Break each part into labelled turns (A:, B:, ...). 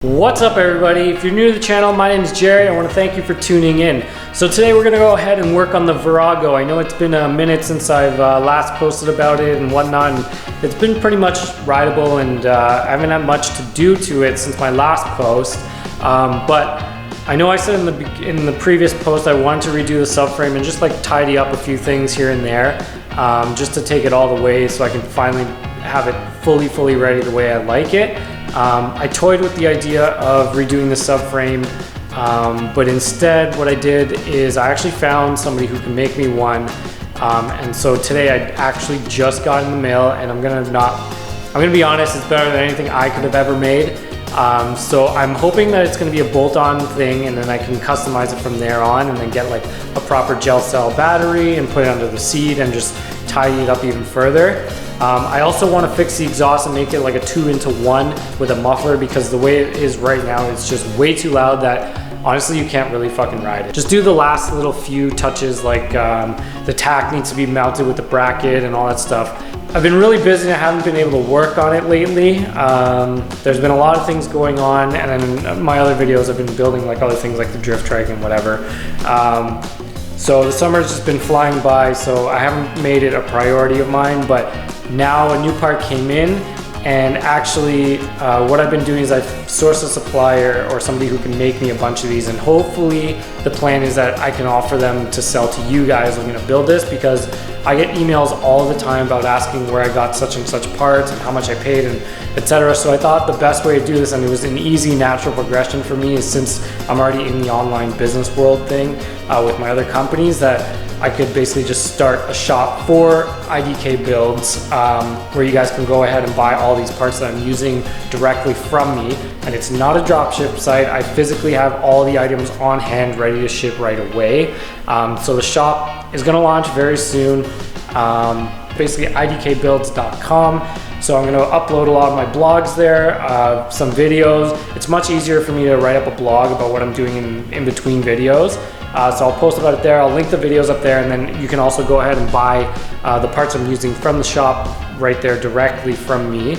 A: What's up everybody? If you're new to the channel, my name is Jerry. I want to thank you for tuning in. So today we're going to go ahead and work on the Virago. I know it's been a minute since I've last posted about it and whatnot, and it's been pretty much rideable, and I haven't had much to do to it since my last post. But I know I said in the previous post I wanted to redo the subframe and just like tidy up a few things here and there, just to take it all the way so I can finally have it fully ready the way I like it. I toyed with the idea of redoing the subframe, but instead what I did is I actually found somebody who can make me one, and so today I actually just got in the mail, and I'm gonna be honest, it's better than anything I could have ever made. So I'm hoping that it's gonna be a bolt-on thing, and then I can customize it from there on, and then get like a proper gel cell battery and put it under the seat and just tidy it up even further. I also want to fix the exhaust and make it like a 2-into-1 with a muffler, because the way it is right now, it's just way too loud that honestly you can't really fucking ride it. Just do the last little few touches, like the tack needs to be mounted with the bracket and all that stuff. I've been really busy and I haven't been able to work on it lately. There's been a lot of things going on, and then in my other videos I've been building like other things like the drift trike and whatever. So the summer's just been flying by, so I haven't made it a priority of mine, but now a new part came in, and actually what I've been doing is I've sourced a supplier or somebody who can make me a bunch of these, and hopefully the plan is that I can offer them to sell to you guys who are gonna build this, because I get emails all the time about asking where I got such and such parts and how much I paid and etc. So I thought the best way to do this, and it was an easy natural progression for me, is since I'm already in the online business world thing with my other companies, that I could basically just start a shop for IDK builds, where you guys can go ahead and buy all these parts that I'm using directly from me. And it's not a dropship site. I physically have all the items on hand ready to ship right away. So the shop is gonna launch very soon. Basically idkbuilds.com. So I'm gonna upload a lot of my blogs there, some videos. It's much easier for me to write up a blog about what I'm doing in between videos. So I'll post about it there. I'll link the videos up there, and then you can also go ahead and buy the parts I'm using from the shop right there directly from me,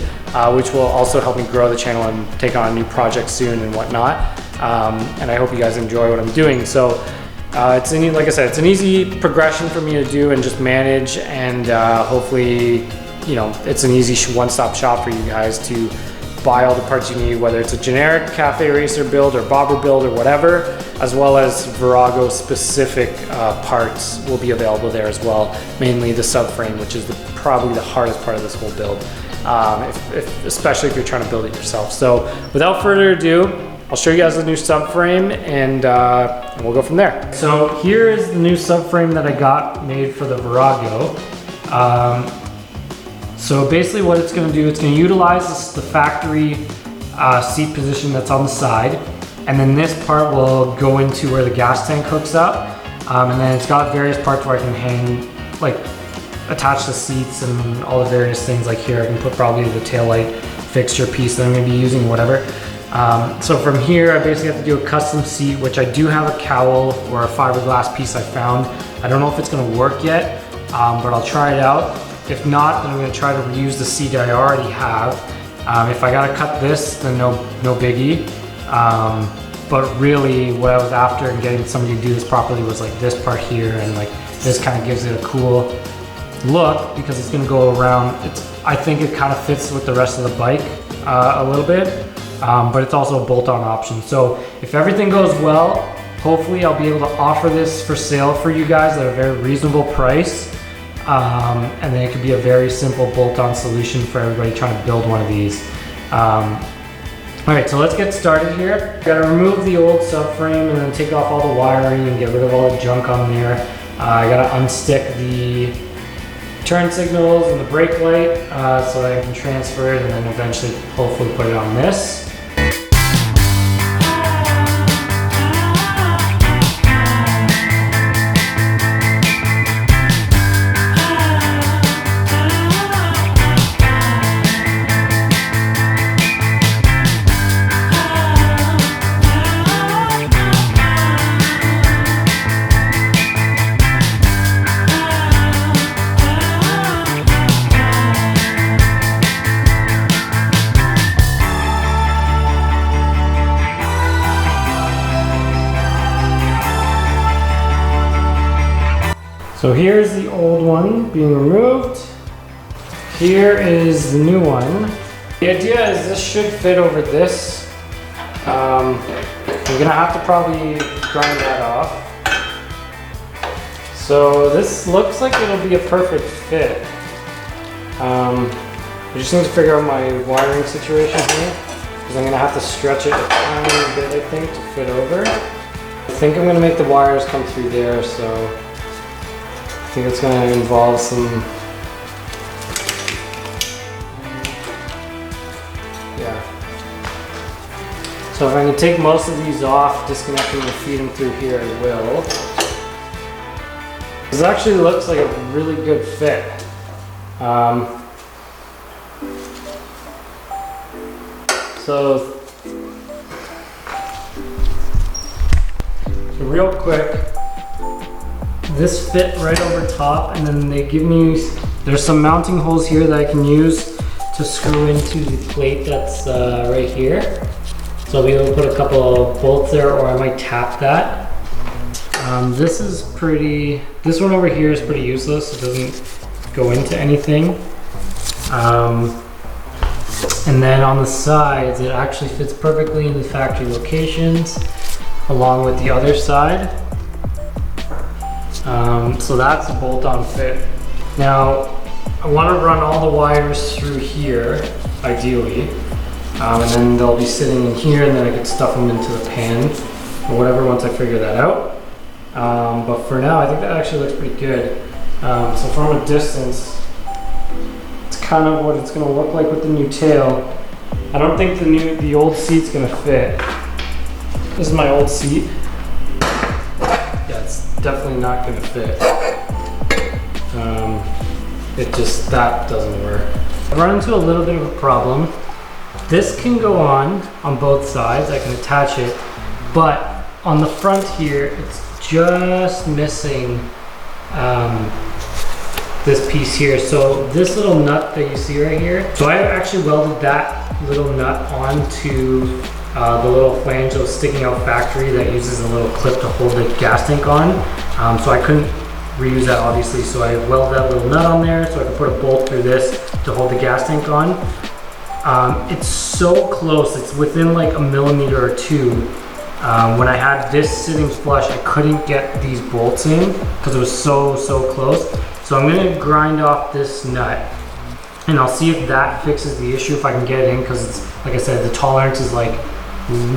A: which will also help me grow the channel and take on a new project soon and whatnot. And I hope you guys enjoy what I'm doing. So like I said, it's an easy progression for me to do and just manage, and hopefully, you know, it's an easy one-stop shop for you guys to buy all the parts you need, whether it's a generic Café racer build or bobber build or whatever, as well as Virago specific parts will be available there as well, mainly the subframe, which is probably the hardest part of this whole build, especially if you're trying to build it yourself. So without further ado, I'll show you guys the new subframe, and we'll go from there. So here is the new subframe that I got made for the Virago. So basically what it's gonna do, it's gonna utilize the factory seat position that's on the side, and then this part will go into where the gas tank hooks up, and then it's got various parts where I can hang, like attach the seats and all the various things. Like here I can put probably the taillight fixture piece that I'm gonna be using, whatever. So from here I basically have to do a custom seat, which I do have a cowl or a fiberglass piece I found. I don't know if it's gonna work yet, but I'll try it out. If not, then I'm gonna try to reuse the seat I already have. If I gotta cut this, then no biggie. But really what I was after in getting somebody to do this properly was like this part here, and like this kind of gives it a cool look because it's gonna go around. I think it kind of fits with the rest of the bike a little bit, but it's also a bolt-on option. So if everything goes well, hopefully I'll be able to offer this for sale for you guys at a very reasonable price. And then it could be a very simple bolt-on solution for everybody trying to build one of these. All right, so let's get started here. Gotta remove the old subframe and then take off all the wiring and get rid of all the junk on there. I gotta unstick the turn signals and the brake light so that I can transfer it, and then eventually hopefully put it on this. So here's the old one being removed. Here is the new one. The idea is this should fit over this. I'm gonna have to probably grind that off. So this looks like it'll be a perfect fit. I just need to figure out my wiring situation here, because I'm gonna have to stretch it a tiny bit, I think, to fit over. I think I'm gonna make the wires come through there, so I think it's gonna involve some, yeah. So if I can take most of these off, disconnect them and feed them through here, I will. This actually looks like a really good fit. So real quick, this fit right over top, and then they give me, there's some mounting holes here that I can use to screw into the plate that's right here. So I'll be able to put a couple of bolts there, or I might tap that. This is pretty, this one over here is pretty useless. It doesn't go into anything. And then on the sides, it actually fits perfectly in the factory locations, along with the other side. So that's a bolt-on fit. Now, I want to run all the wires through here, ideally. And then they'll be sitting in here, and then I could stuff them into the pan or whatever once I figure that out. But for now, I think that actually looks pretty good. So from a distance, it's kind of what it's going to look like with the new tail. I don't think the old seat's going to fit. This is my old seat. Yeah, it's definitely not going to fit. It just, that doesn't work. I've run into a little bit of a problem. This can go on both sides. I can attach it, but on the front here, it's just missing this piece here. So this little nut that you see right here, so I actually welded that little nut onto the little flange that was sticking out factory that uses a little clip to hold the gas tank on. So I couldn't reuse that obviously, so I welded that little nut on there so I could put a bolt through this to hold the gas tank on. It's so close, it's within like a millimeter or two. When I had this sitting flush, I couldn't get these bolts in because it was so close. So I'm gonna grind off this nut and I'll see if that fixes the issue, if I can get it in, because it's, like I said, the tolerance is like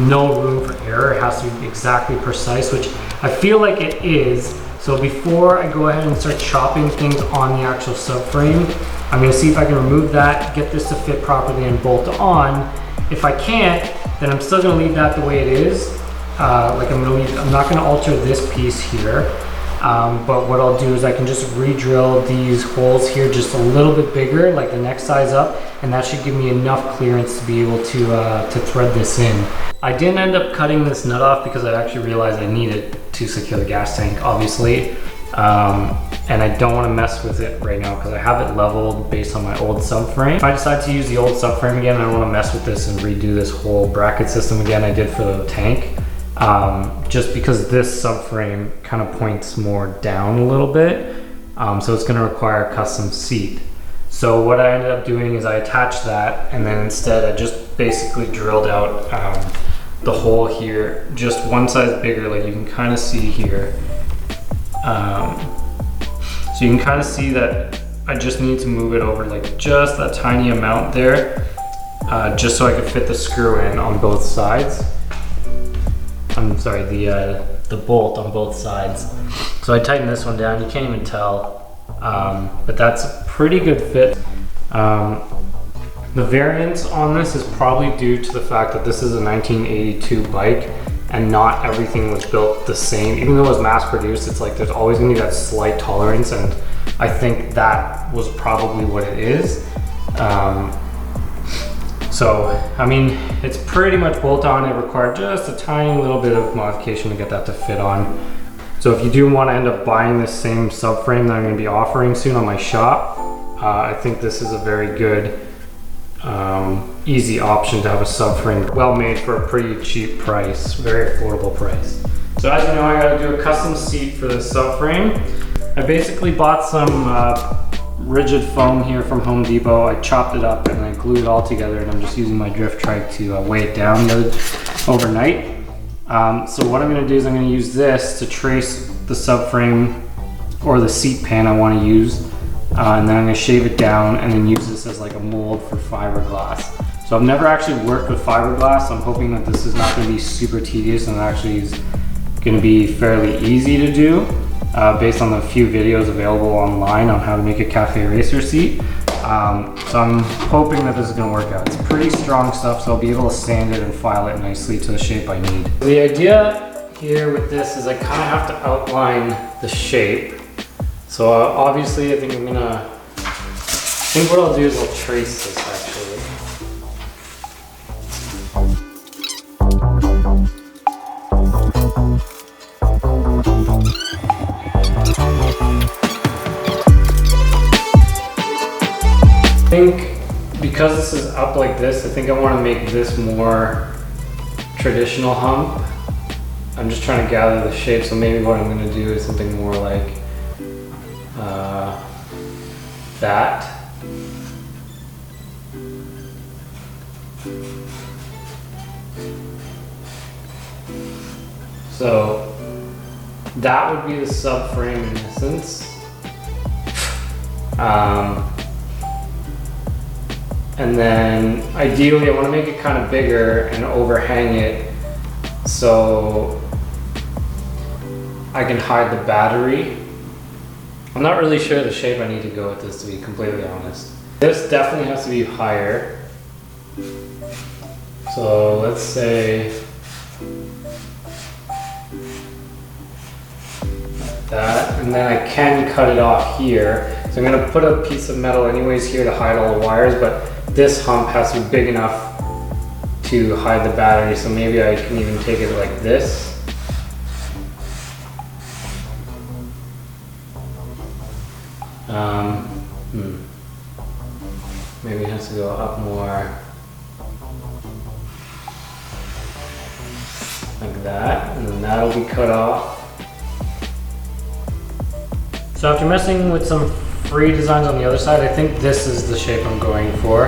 A: no room for error. It has to be exactly precise, which I feel like it is. So before I go ahead and start chopping things on the actual subframe, I'm gonna see if I can remove that, get this to fit properly and bolt on. If I can't, then I'm still gonna leave that the way it is. I'm not gonna alter this piece here, but what I'll do is I can just re-drill these holes here just a little bit bigger, like the next size up, and that should give me enough clearance to be able to thread this in. I didn't end up cutting this nut off because I actually realized I need it to secure the gas tank, obviously. And I don't want to mess with it right now because I have it leveled based on my old subframe. If I decide to use the old subframe again, I don't want to mess with this and redo this whole bracket system again I did for the tank. Just because this subframe kind of points more down a little bit. So it's going to require a custom seat. So what I ended up doing is I attached that, and then instead I just basically drilled out the hole here, just one size bigger, like you can kind of see here. So you can kind of see that I just need to move it over like just that tiny amount there, just so I could fit the screw in on both sides. I'm sorry, the bolt on both sides. So I tightened this one down, you can't even tell, but that's a pretty good fit. The variance on this is probably due to the fact that this is a 1982 bike and not everything was built the same. Even though it was mass produced, it's like there's always gonna be that slight tolerance, and I think that was probably what it is. So, I mean, it's pretty much bolt on. It required just a tiny little bit of modification to get that to fit on. So if you do want to end up buying this same subframe that I'm going to be offering soon on my shop, I think this is a very good, easy option to have a subframe well made for a pretty cheap price, very affordable price. So as you know, I got to do a custom seat for this subframe. I basically bought some rigid foam here from Home Depot. I chopped it up and I glued it all together, and I'm just using my drift trike to weigh it down overnight. So what I'm going to do is I'm going to use this to trace the subframe or the seat pan I want to use, and then I'm going to shave it down and then use this as like a mold for fiberglass. So I've never actually worked with fiberglass, so I'm hoping that this is not going to be super tedious and actually is going to be fairly easy to do based on the few videos available online on how to make a Café racer seat. So I'm hoping that this is going to work out. It's pretty strong stuff, so I'll be able to sand it and file it nicely to the shape I need. The idea here with this is I kind of have to outline the shape. So obviously I think what I'll do is I'll trace this actually. I think because this is up like this, I think I want to make this more traditional hump. I'm just trying to gather the shape, so maybe what I'm going to do is something more like that. So that would be the subframe in essence. And then ideally I want to make it kind of bigger and overhang it so I can hide the battery. I'm not really sure the shape I need to go with this, to be completely honest. This definitely has to be higher. So let's say that, and then I can cut it off here. So I'm going to put a piece of metal anyways here to hide all the wires, but this hump has to be big enough to hide the battery, so maybe I can even take it like this. Maybe it has to go up more like that, and then that'll be cut off. So after messing with some free designs on the other side, I think this is the shape I'm going for.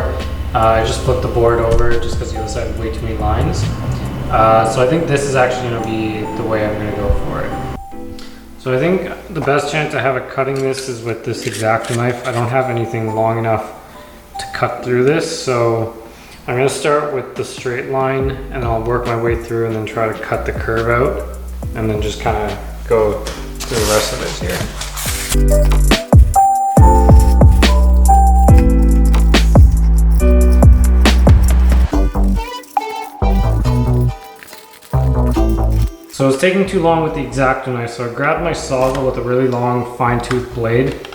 A: I just flipped the board over just because the other side had way too many lines. So I think this is actually going to be the way I'm going to go for it. So I think the best chance I have at cutting this is with this X-Acto knife. I don't have anything long enough to cut through this, so I'm going to start with the straight line and I'll work my way through and then try to cut the curve out and then just kind of go through the rest of it here. So it's taking too long with the X-Acto knife, so I grabbed my sawzall with a really long fine-tooth blade,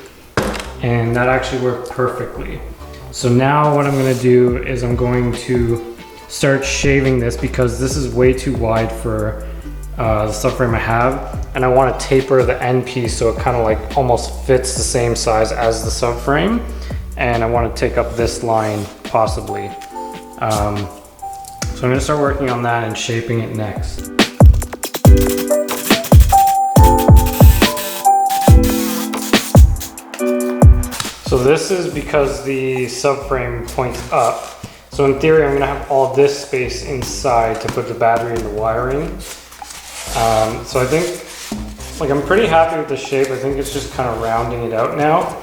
A: and that actually worked perfectly. So now what I'm going to do is I'm going to start shaving this because this is way too wide for the subframe I have, and I want to taper the end piece so it kind of like almost fits the same size as the subframe, and I want to take up this line possibly. So I'm going to start working on that and shaping it next. So this is because the subframe points up. So in theory, I'm gonna have all this space inside to put the battery and the wiring. So I think, like, I'm pretty happy with the shape. I think it's just kind of rounding it out now.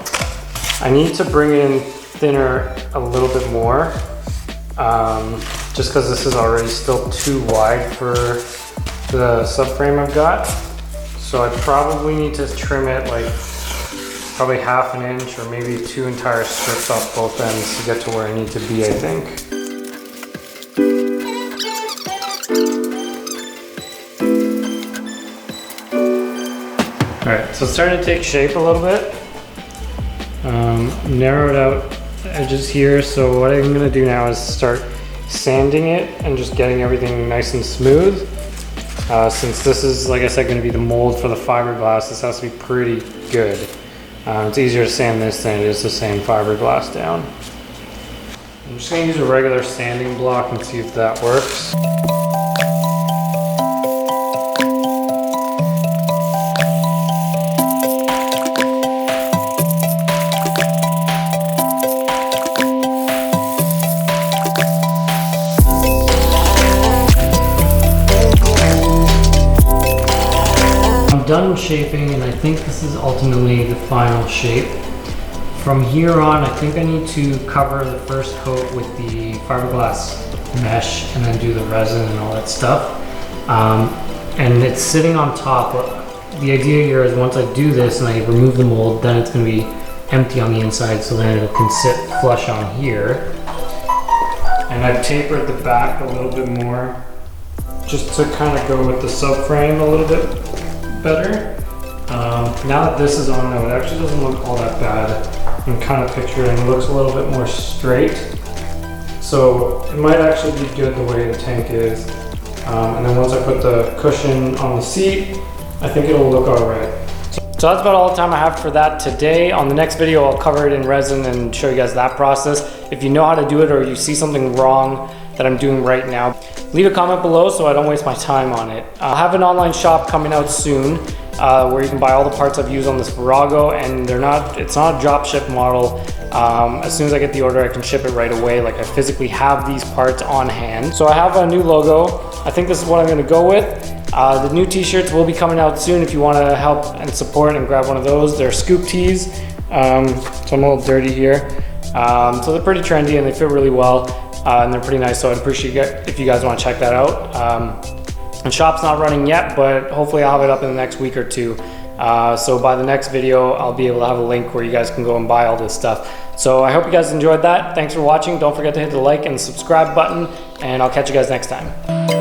A: I need to bring it in thinner a little bit more, just because this is already still too wide for the subframe I've got. So I probably need to trim it like probably ½ an inch or maybe 2 entire strips off both ends to get to where I need to be, I think. Alright, so it's starting to take shape a little bit. Narrowed out the edges here, so what I'm going to do now is start sanding it and just getting everything nice and smooth. Since this is, like I said, going to be the mold for the fiberglass, this has to be pretty good. It's easier to sand this than it is to sand fiberglass down. I'm just going to use a regular sanding block and see if that works. done shaping, and I think this is ultimately the final shape. From here on, I think I need to cover the first coat with the fiberglass mesh and then do the resin and all that stuff. And it's sitting on top. The idea here is once I do this and I remove the mold, then it's going to be empty on the inside, so then it can sit flush on here. And I've tapered the back a little bit more just to kind of go with the subframe a little bit better. Now that this is on though, it actually doesn't look all that bad. I'm kind of picturing it looks a little bit more straight. So it might actually be good the way the tank is. And then once I put the cushion on the seat, I think it'll look all right. So that's about all the time I have for that today. On the next video, I'll cover it in resin and show you guys that process. If you know how to do it or you see something wrong that I'm doing right now, leave a comment below so I don't waste my time on it. I'll have an online shop coming out soon where you can buy all the parts I've used on this Virago, and it's not a drop ship model. As soon as I get the order, I can ship it right away. Like, I physically have these parts on hand. So I have a new logo. I think this is what I'm gonna go with. The new t-shirts will be coming out soon if you want to help and support and grab one of those. They're scoop tees, so I'm a little dirty here. So they're pretty trendy and they fit really well, and they're pretty nice, so I'd appreciate it if you guys want to check that out. And shop's not running yet, but hopefully I'll have it up in the next week or two. So by the next video, I'll be able to have a link where you guys can go and buy all this stuff. So I hope you guys enjoyed that. Thanks for watching. Don't forget to hit the like and subscribe button, and I'll catch you guys next time.